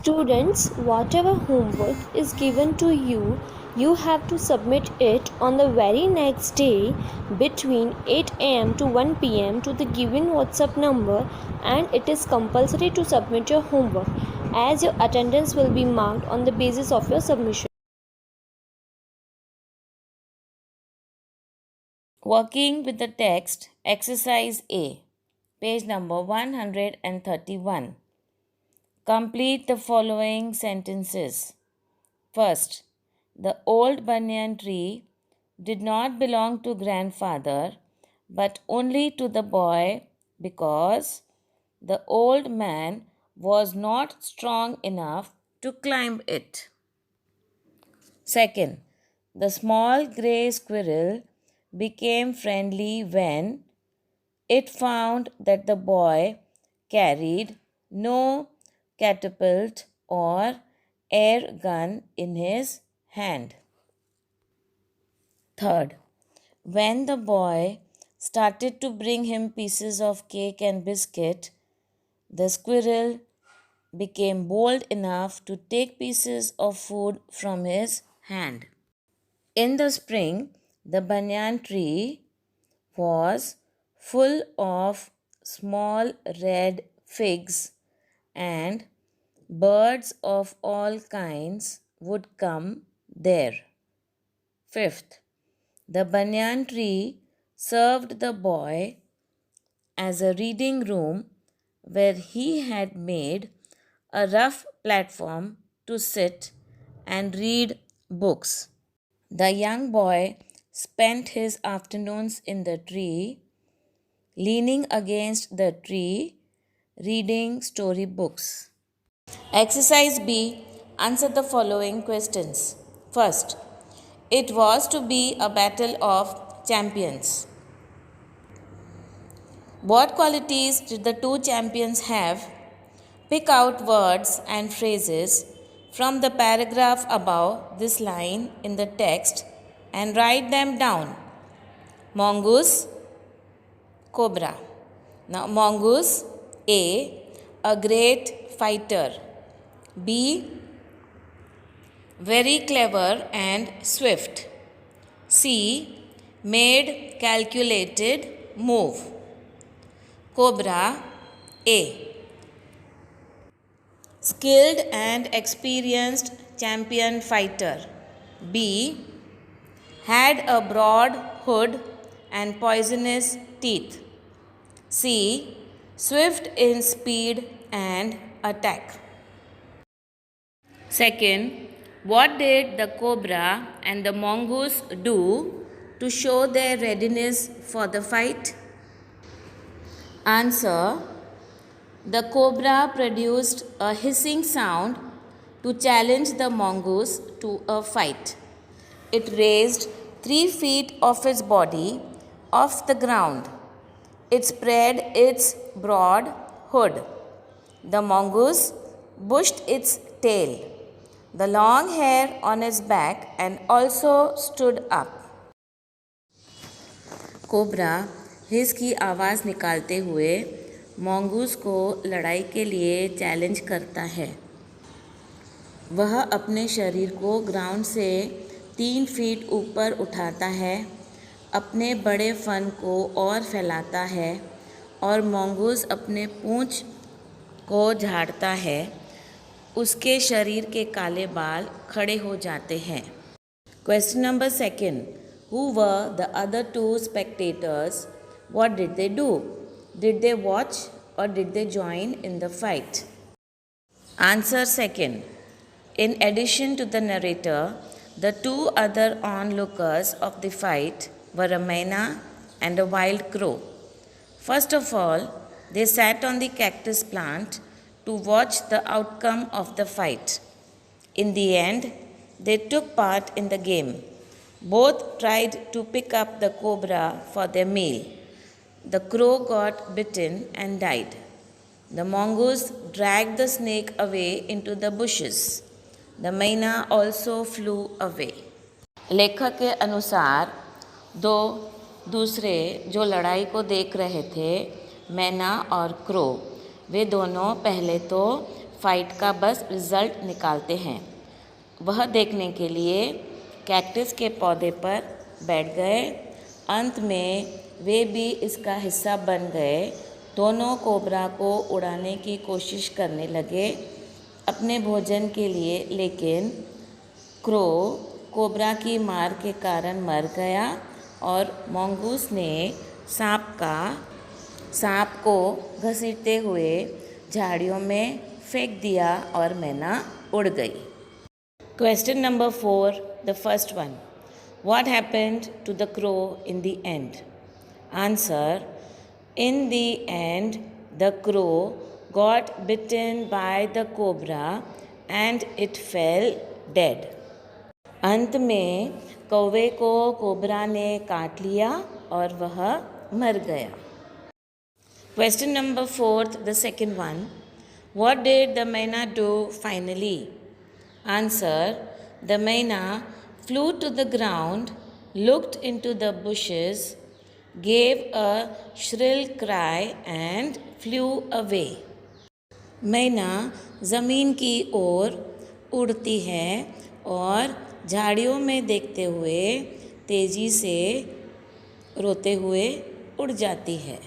Students, whatever homework is given to you, you have to submit it on the very next day between 8 am to 1 pm to the given WhatsApp number, and it is compulsory to submit your homework as your attendance will be marked on the basis of your submission. Working with the text, exercise A, page number 131. Complete the following sentences. First, the old banyan tree did not belong to grandfather but only to the boy because the old man was not strong enough to climb it. Second, the small grey squirrel became friendly when it found that the boy carried no catapult or air gun in his hand. Third, when the boy started to bring him pieces of cake and biscuit, the squirrel became bold enough to take pieces of food from his hand. In the spring, the banyan tree was full of small red figs, and birds of all kinds would come there. Fifth, the banyan tree served the boy as a reading room where he had made a rough platform to sit and read books. The young boy spent his afternoons in the tree, leaning against the tree, reading storybooks. Exercise B. Answer the following questions. First, it was to be a battle of champions. What qualities did the two champions have? Pick out words and phrases from the paragraph above this line in the text and write them down. Mongoose, cobra. Now, mongoose, a great fighter. B, very clever and swift. C, made calculated move. Cobra, A, skilled and experienced champion fighter. B, had a broad hood and poisonous teeth. C, swift in speed and attack. Second, what did the cobra and the mongoose do to show their readiness for the fight? Answer, the cobra produced a hissing sound to challenge the mongoose to a fight. It raised 3 feet of its body off the ground. It spread its broad hood. The mongoose bushed its tail, the long hair on its back, and also stood up. Cobra hiss की आवाज़ निकालते हुए mongoose को लड़ाई के लिए challenge करता है। वह अपने शरीर को ग्राउंड से 3 फीट ऊपर उठाता है, अपने बड़े फन को और फैलाता है और mongoose अपने पूंछ को झाड़ता है। उसके शरीर के काले बाल खड़े हो जाते हैं। Question number 2. Who were the other 2 spectators? What did they do? Did they watch or did they join in the fight? Answer 2. In addition to the narrator, the 2 other onlookers of the fight were a myna and a wild crow. First of all, they sat on the cactus plant to watch the outcome of the fight. In the end, they took part in the game. Both tried to pick up the cobra for their meal. The crow got bitten and died. The mongoose dragged the snake away into the bushes. The myna also flew away. लेखक के अनुसार दो दूसरे जो लड़ाई को देख रहे थे, मैना और क्रो, वे दोनों पहले तो फाइट का बस रिजल्ट निकालते हैं। वह देखने के लिए कैक्टस के पौधे पर बैठ गए। अंत में वे भी इसका हिस्सा बन गए। दोनों कोबरा को उड़ाने की कोशिश करने लगे अपने भोजन के लिए, लेकिन क्रो कोबरा की मार के कारण मर गया और मंगूस ने सांप को घसीटते हुए झाड़ियों में फेंक दिया और मैना उड़ गई। Question number 4, the first one. What happened to the crow in the end? Answer. In the end, the crow got bitten by the cobra and it fell dead. अंत में कौवे को कोबरा ने काट लिया और वह मर गया। Question number 4, the second one. What did the myna do finally? Answer. The myna flew to the ground, looked into the bushes, gave a shrill cry and flew away. मैना ज़मीन की ओर उड़ती है और झाड़ियों में देखते हुए तेज़ी से रोते हुए उड़ जाती है।